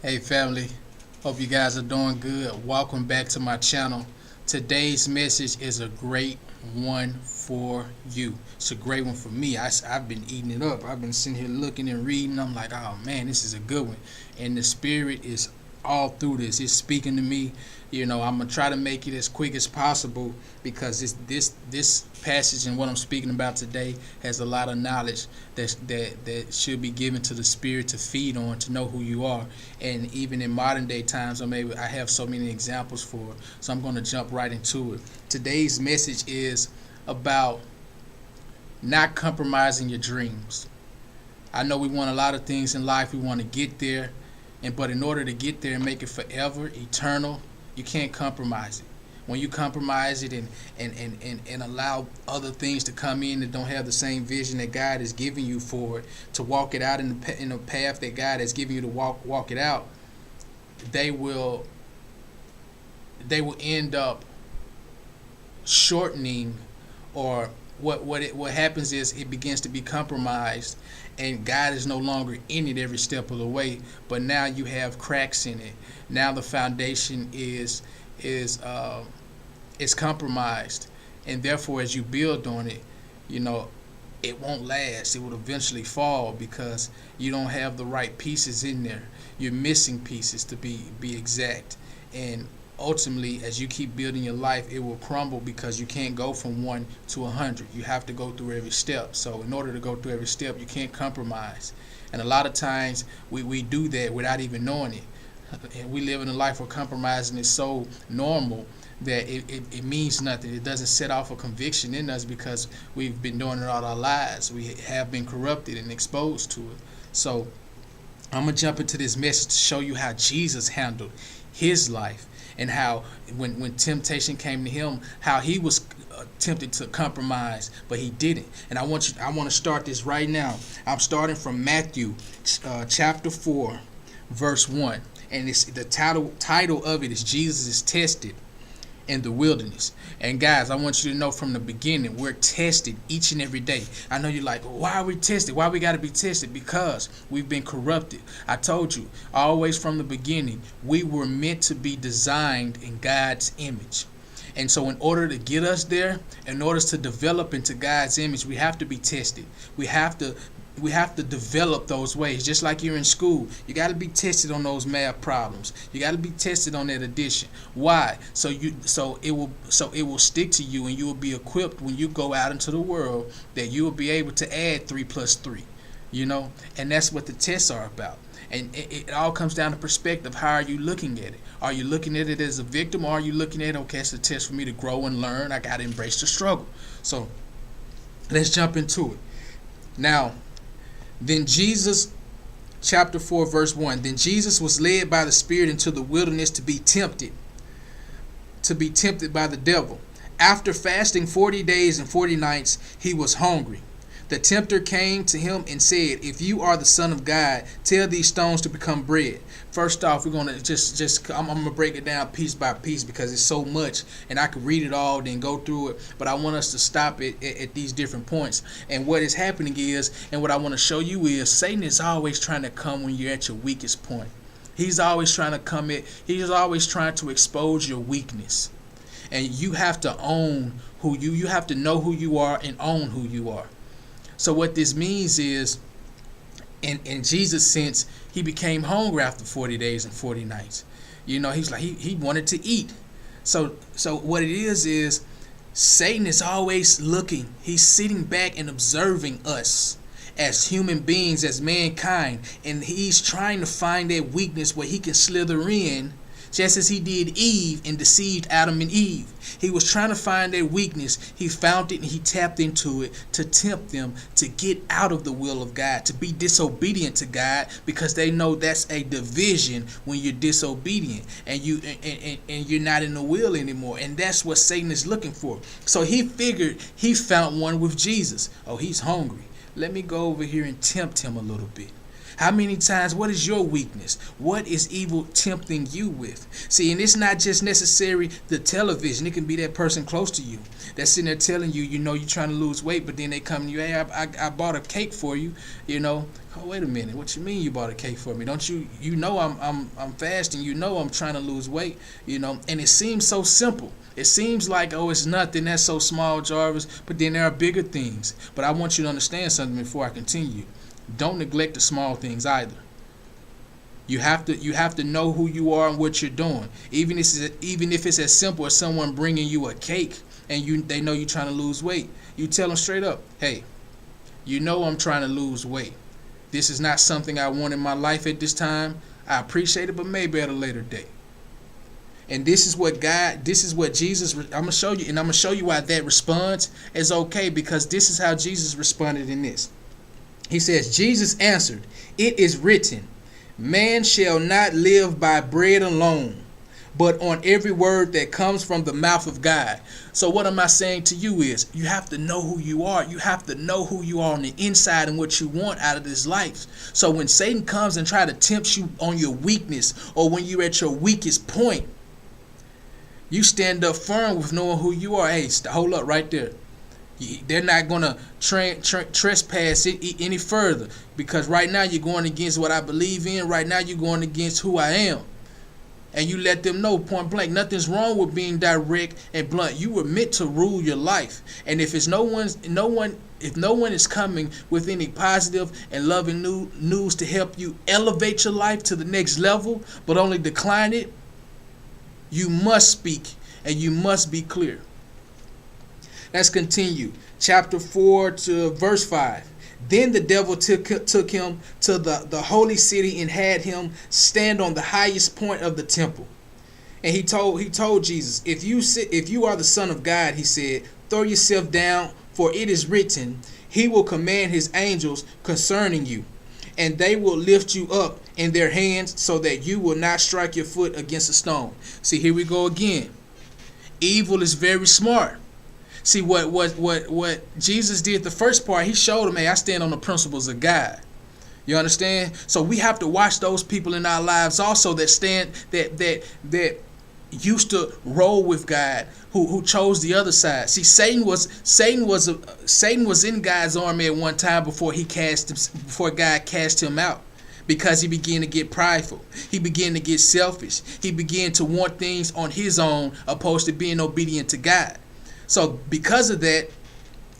Hey family, hope you guys are doing good. Welcome back to my channel. Today's message is a great one for you. It's a great one for me. I've been eating it up. I've been sitting here looking and reading. I'm like, oh man, this is a good one. And the spirit is all through this. It's speaking to me. I'm gonna try to make it as quick as possible because this passage and what I'm speaking about today has a lot of knowledge that should be given to the spirit to feed on, to know who you are. And even in modern day times, or maybe I have so many examples for it, so I'm going to jump right into it. Today's message is about not compromising your dreams. I know we want a lot of things in life. We want to get there, but in order to get there and make it forever, eternal, you can't compromise it. When you compromise it and allow other things to come in that don't have the same vision that God is giving you for it, to walk it out in the path that God has given you to walk it out, they will end up shortening, or what happens is it begins to be compromised, and God is no longer in it every step of the way, but now you have cracks in it. Now the foundation is compromised, and therefore as you build on it, it won't last. It will eventually fall because you don't have the right pieces in there. You're missing pieces, to be exact. And ultimately, as you keep building your life, it will crumble because you can't go from 1 to 100. You have to go through every step. So in order to go through every step, you can't compromise. And a lot of times we do that without even knowing it. And we live in a life where compromising is so normal that it means nothing. It doesn't set off a conviction in us because we've been doing it all our lives. We have been corrupted and exposed to it. So I'm going to jump into this message to show you how Jesus handled his life, and how when temptation came to him, how he was tempted to compromise, but he didn't. And I want to start this right now. I'm starting from Matthew chapter 4, verse 1. And it's the title of it is Jesus is Tested in the Wilderness. And guys, I want you to know from the beginning, we're tested each and every day. I know you're like, why are we tested? Why we got to be tested? Because we've been corrupted. I told you, always from the beginning, we were meant to be designed in God's image. And so in order to get us there, in order to develop into God's image, we have to be tested. We have to develop those ways. Just like you're in school, you got to be tested on those math problems. You got to be tested on that addition. Why? So it will stick to you, and you will be equipped when you go out into the world, that you will be able to add 3 plus 3. And that's what the tests are about. And it all comes down to perspective. How are you looking at it? Are you looking at it as a victim, or are you looking at it, okay, it's a test for me to grow and learn. I got to embrace the struggle. So let's jump into it. Now, then Jesus, chapter 4, verse 1. Then Jesus was led by the Spirit into the wilderness to be tempted by the devil. After fasting 40 days and 40 nights, he was hungry. The tempter came to him and said, if you are the Son of God, tell these stones to become bread. First off, we're going to I'm going to break it down piece by piece because it's so much, and I could read it all, then go through it. But I want us to stop it at these different points. And what is happening is, and what I want to show you is, Satan is always trying to come when you're at your weakest point. He's always trying to he's always trying to expose your weakness. And you have to own you have to know who you are and own who you are. So what this means is, in Jesus' sense, he became hungry after 40 days and 40 nights. He's like, he wanted to eat. So what it is Satan is always looking. He's sitting back and observing us as human beings, as mankind, and he's trying to find that weakness where he can slither in, just as he did Eve and deceived Adam and Eve. He was trying to find their weakness. He found it and he tapped into it to tempt them to get out of the will of God, to be disobedient to God, because they know that's a division when you're disobedient and you're not in the will anymore. And that's what Satan is looking for. So he figured he found one with Jesus. Oh, he's hungry. Let me go over here and tempt him a little bit. How many times, what is your weakness? What is evil tempting you with? See, and it's not just necessary the television. It can be that person close to you that's sitting there telling you, you know, you're trying to lose weight, but then they come to you, hey, I bought a cake for you, you know. Oh, wait a minute, what you mean you bought a cake for me? Don't you know I'm fasting, you know I'm trying to lose weight, you know, and it seems so simple. It seems like, oh, it's nothing, that's so small, Jarvis, but then there are bigger things. But I want you to understand something before I continue. Don't neglect the small things either. You have to know who you are and what you're doing. Even if it's as simple as someone bringing you a cake and they know you're trying to lose weight, you tell them straight up, hey, you know I'm trying to lose weight. This is not something I want in my life at this time. I appreciate it, but maybe at a later date. And this is what Jesus, I'm going to show you, and I'm going to show you why that response is okay, because this is how Jesus responded in this. He says, Jesus answered, it is written, man shall not live by bread alone, but on every word that comes from the mouth of God. So what am I saying to you is, you have to know who you are. You have to know who you are on the inside and what you want out of this life. So when Satan comes and try to tempt you on your weakness, or when you're at your weakest point, you stand up firm with knowing who you are. Hey, hold up right there. They're not going to trespass it any further, because right now you're going against what I believe in. Right now you're going against who I am. And you let them know point blank, nothing's wrong with being direct and blunt. You were meant to rule your life. And if no one is coming with any positive and loving news to help you elevate your life to the next level, but only decline it, you must speak and you must be clear. Let's continue. Chapter 4 to verse 5. Then the devil took him to the holy city and had him stand on the highest point of the temple. And he told Jesus, if you are the Son of God, he said, throw yourself down, for it is written, he will command his angels concerning you, and they will lift you up in their hands so that you will not strike your foot against a stone. See, here we go again. Evil is very smart. See, what Jesus did the first part, he showed them, hey, I stand on the principles of God. You understand? So we have to watch those people in our lives also that used to roll with God, who chose the other side. See, Satan was in God's army at one time before God cast him out, because he began to get prideful. He began to get selfish. He began to want things on his own opposed to being obedient to God. So because of that,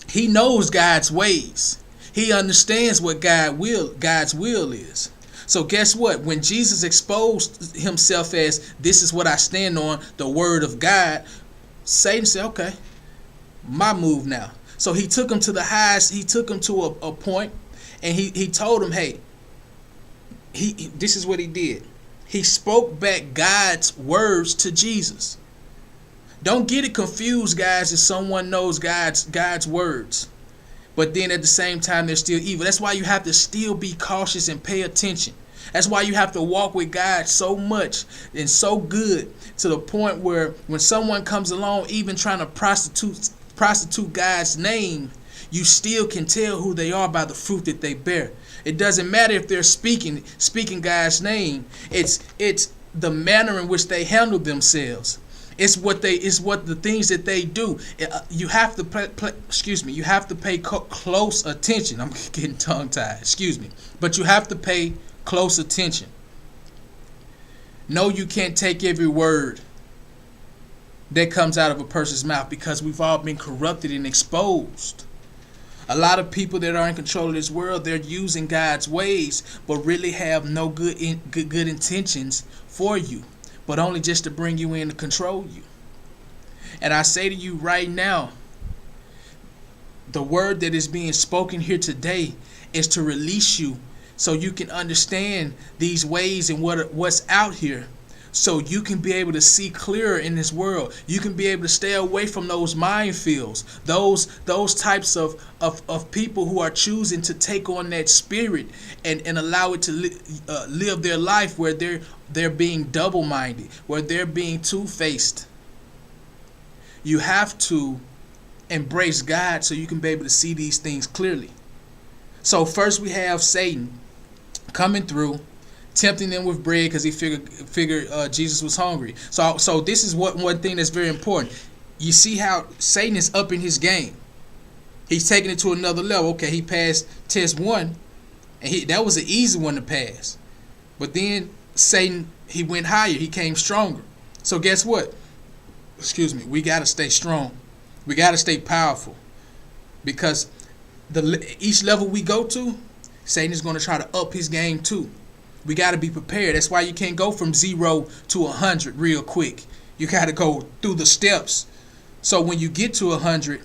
he knows God's ways. He understands what God's will is. So guess what? When Jesus exposed himself as, this is what I stand on, the word of God, Satan said, okay, my move now. So he took him to the highest, he took him to a point, and he told him, hey, this is what he did. He spoke back God's words to Jesus. Don't get it confused, guys, if someone knows God's words, but then at the same time they're still evil. That's why you have to still be cautious and pay attention. That's why you have to walk with God so much and so good, to the point where when someone comes along even trying to prostitute God's name, you still can tell who they are by the fruit that they bear. It doesn't matter if they're speaking God's name. It's the manner in which they handle themselves. It's what the things that they do. You have to you have to pay close attention. I'm getting tongue tied. Excuse me, but you have to pay close attention. No, you can't take every word that comes out of a person's mouth, because we've all been corrupted and exposed. A lot of people that are in control of this world, they're using God's ways, but really have no good intentions for you, but only just to bring you in to control you. And I say to you right now, the word that is being spoken here today is to release you so you can understand these ways and what's out here, so you can be able to see clearer in this world. You can be able to stay away from those minefields, those types of people who are choosing to take on that spirit and allow it to live their life where they're being double-minded, where they're being two-faced. You have to embrace God so you can be able to see these things clearly. So first we have Satan coming through, tempting them with bread because he figured Jesus was hungry. So this is one thing that's very important. You see how Satan is upping his game. He's taking it to another level. Okay, he passed test 1, and that was an easy one to pass. But then Satan, he went higher. He came stronger. So guess what? We got to stay strong. We got to stay powerful, because each level we go to, Satan is going to try to up his game too. We got to be prepared. That's why you can't go from 0 to 100 real quick. You got to go through the steps. So when you get to 100,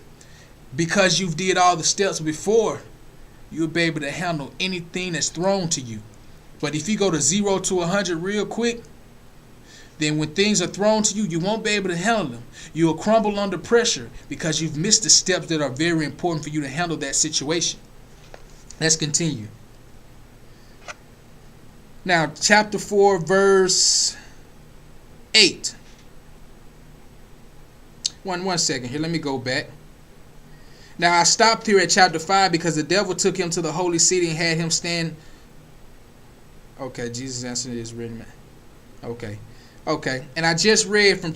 because you've did all the steps before, you'll be able to handle anything that's thrown to you. But if you go to 0 to 100 real quick, then when things are thrown to you, you won't be able to handle them. You'll crumble under pressure because you've missed the steps that are very important for you to handle that situation. Let's continue. Now, chapter 4, verse 8. One second here. Let me go back. Now, I stopped here at chapter 5 because the devil took him to the holy city and had him stand. Okay, Jesus answered is written. Okay. And I just read from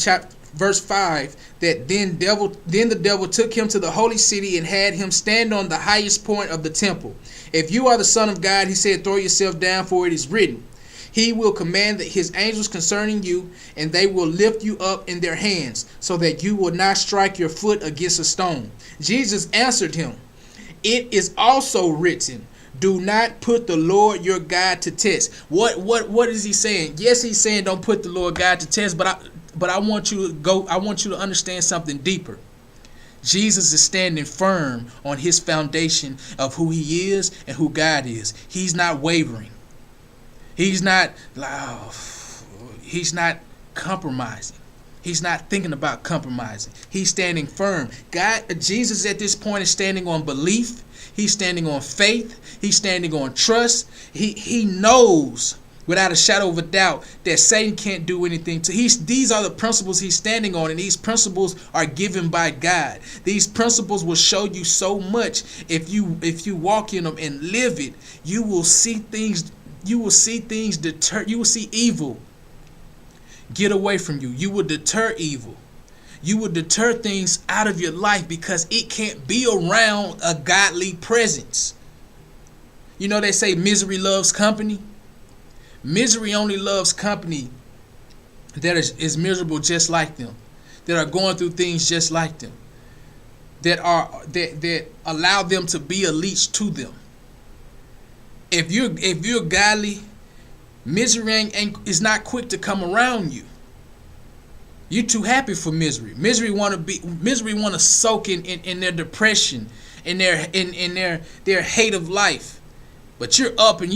verse 5 that then the devil took him to the holy city and had him stand on the highest point of the temple. If you are the Son of God, he said, throw yourself down, for it is written, he will command his angels concerning you, and they will lift you up in their hands, so that you will not strike your foot against a stone. Jesus answered him, it is also written, do not put the Lord your God to test. What is he saying? Yes, he's saying don't put the Lord God to test, but I want you to understand something deeper. Jesus is standing firm on his foundation of who he is and who God is. He's not wavering. He's not compromising. He's not thinking about compromising. He's standing firm. Jesus at this point is standing on belief. He's standing on faith. He's standing on trust. He knows without a shadow of a doubt that Satan can't do anything to. These are the principles he's standing on, and these principles are given by God. These principles will show you so much if you walk in them and live it. You will see things. You will see things deter. You will see evil get away from you. You will deter evil. You will deter things out of your life because it can't be around a godly presence. You know, they say misery loves company. Misery only loves company that is miserable just like them, that are going through things just like them, that allow them to be a leech to them. If you're godly, misery is not quick to come around you. You're too happy for misery. Misery want to soak in their depression, in their hate of life. But you're up, and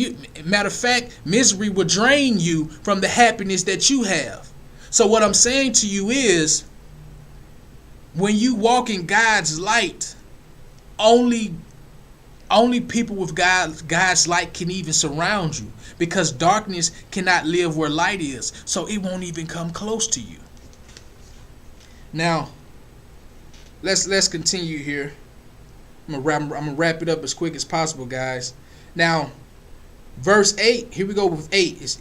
matter of fact, misery will drain you from the happiness that you have. So what I'm saying to you is, when you walk in God's light, only people with God's light can even surround you, because darkness cannot live where light is, so it won't even come close to you. Now, let's continue here. I'm gonna wrap it up as quick as possible, guys. Now, verse 8, here we go with 8,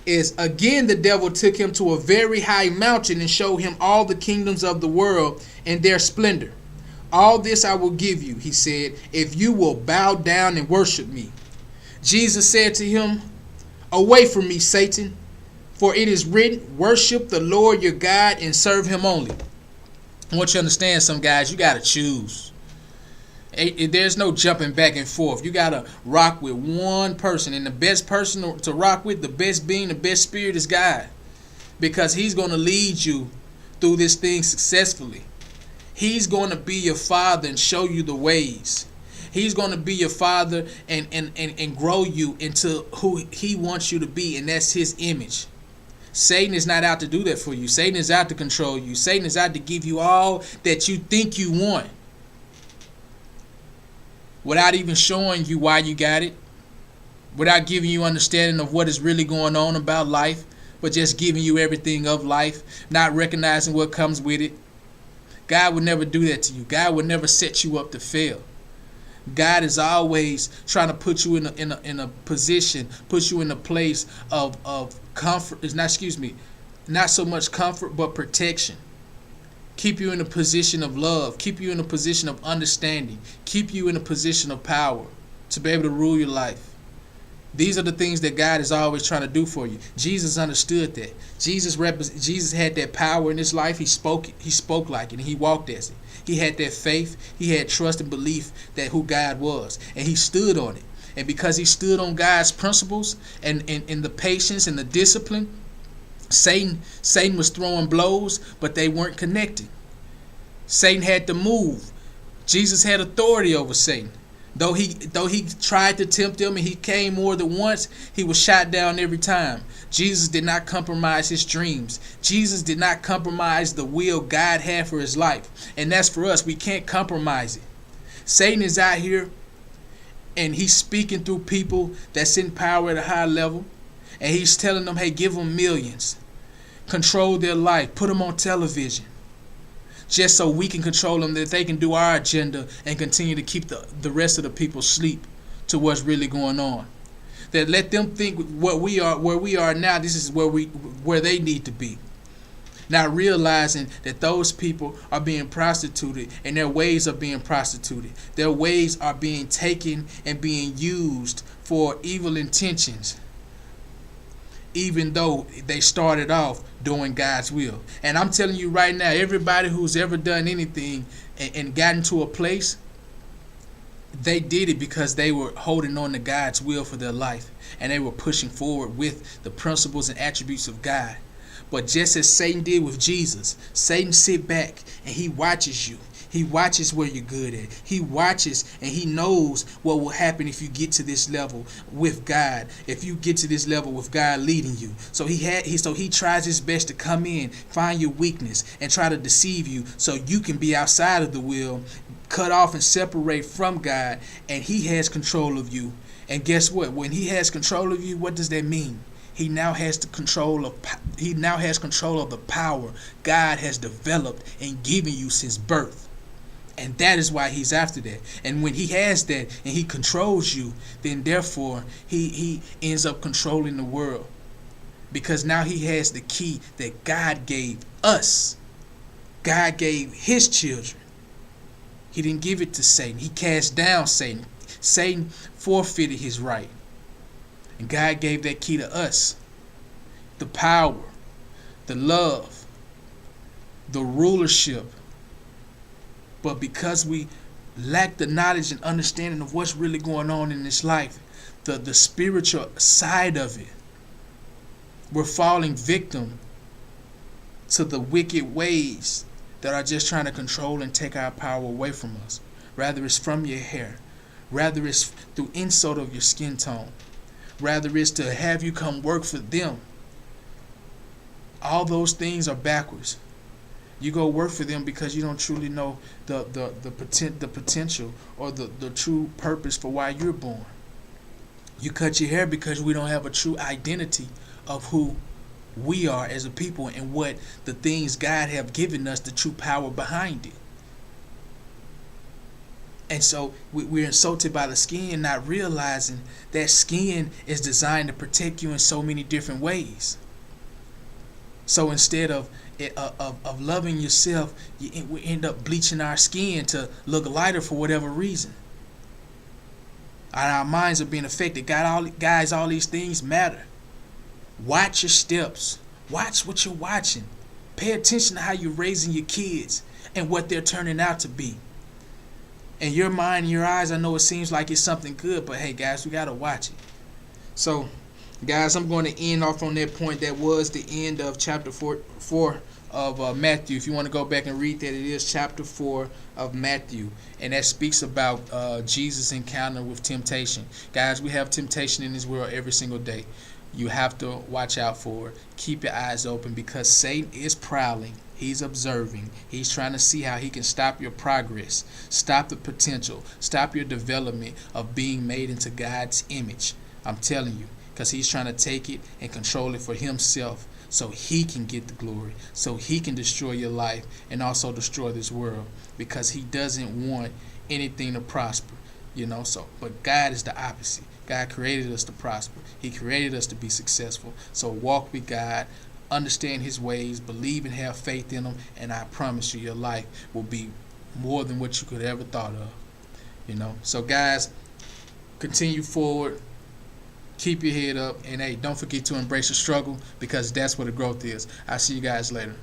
is again the devil took him to a very high mountain and showed him all the kingdoms of the world and their splendor. All this I will give you, he said, if you will bow down and worship me. Jesus said to him, away from me, Satan, for it is written, worship the Lord your God and serve him only. I want you to understand, some guys, you got to choose. There's no jumping back and forth. You got to rock with one person, and the best person to rock with, the best being, the best spirit is God, because he's going to lead you through this thing successfully. He's going to be your father and show you the ways. He's going to be your father and grow you into who he wants you to be, and that's his image. Satan is not out to do that for you. Satan is out to control you. Satan is out to give you all that you think you want, without even showing you why you got it, without giving you understanding of what is really going on about life, but just giving you everything of life, not recognizing what comes with it. God would never do that to you. God would never set you up to fail. God is always trying to put you in a position, put you in a place of comfort. Is not excuse me, not so much comfort but protection. Keep you in a position of love. Keep you in a position of understanding. Keep you in a position of power to be able to rule your life. These are the things that God is always trying to do for you. Jesus understood that. Jesus had that power in his life. He spoke like it, and he walked as it. He had that faith. He had trust and belief that who God was, and he stood on it. And because he stood on God's principles and the patience and the discipline, Satan was throwing blows, but they weren't connected. Satan had to move. Jesus had authority over Satan. Though he tried to tempt him and he came more than once, he was shot down every time. Jesus did not compromise his dreams. Jesus did not compromise the will God had for his life. And that's for us. We can't compromise it. Satan is out here and he's speaking through people that's in power at a high level. And he's telling them, hey, give them millions. Control their life. Put them on television. Just so we can control them, that they can do our agenda and continue to keep the rest of the people asleep to what's really going on. That let them think where we are now, this is where they need to be. Not realizing that those people are being prostituted and their ways are being prostituted. Their ways are being taken and being used for evil intentions, even though they started off doing God's will. And I'm telling you right now, everybody who's ever done anything and gotten to a place, they did it because they were holding on to God's will for their life. And they were pushing forward with the principles and attributes of God. But just as Satan did with Jesus, Satan sit back and he watches you. He watches where you're good at. He watches and he knows what will happen if you get to this level with God. If you get to this level with God leading you. So he tries his best to come in, find your weakness, and try to deceive you so you can be outside of the will, cut off and separate from God, and he has control of you. And guess what? When he has control of you, what does that mean? He now has control of the power God has developed and given you since birth. And that is why he's after that. And when he has that and he controls you, then therefore he ends up controlling the world. Because now he has the key that God gave us. God gave his children. He didn't give it to Satan. He cast down Satan. Satan forfeited his right. And God gave that key to us. The power, the love, the rulership. But because we lack the knowledge and understanding of what's really going on in this life, the spiritual side of it, we're falling victim to the wicked ways that are just trying to control and take our power away from us. Rather it's from your hair. Rather it's through insult of your skin tone. Rather it's to have you come work for them. All those things are backwards. You go work for them because you don't truly know the potential or the true purpose for why you're born. You cut your hair because we don't have a true identity of who we are as a people and what the things God have given us, the true power behind it. And so we're insulted by the skin, not realizing that skin is designed to protect you in so many different ways. So instead of loving yourself, we end up bleaching our skin to look lighter for whatever reason. And our minds are being affected. Guys, all these things matter. Watch your steps. Watch what you're watching. Pay attention to how you're raising your kids and what they're turning out to be. In your mind and your eyes, I know it seems like it's something good, but hey guys, we gotta watch it. So guys, I'm going to end off on that point. That was the end of chapter 4 of Matthew. If you want to go back and read that, it is chapter 4 of Matthew. And that speaks about Jesus' encounter with temptation. Guys, we have temptation in this world every single day. You have to watch out for it. Keep your eyes open because Satan is prowling. He's observing. He's trying to see how he can stop your progress, stop the potential, stop your development of being made into God's image. I'm telling you. Because he's trying to take it and control it for himself so he can get the glory, so he can destroy your life and also destroy this world because he doesn't want anything to prosper. So, but God is the opposite. God created us to prosper. He created us to be successful. So walk with God, understand His ways, believe and have faith in Him, and I promise you, your life will be more than what you could ever thought of. So guys, continue forward, keep your head up, and hey, don't forget to embrace the struggle, because that's where the growth is. I'll see you guys later.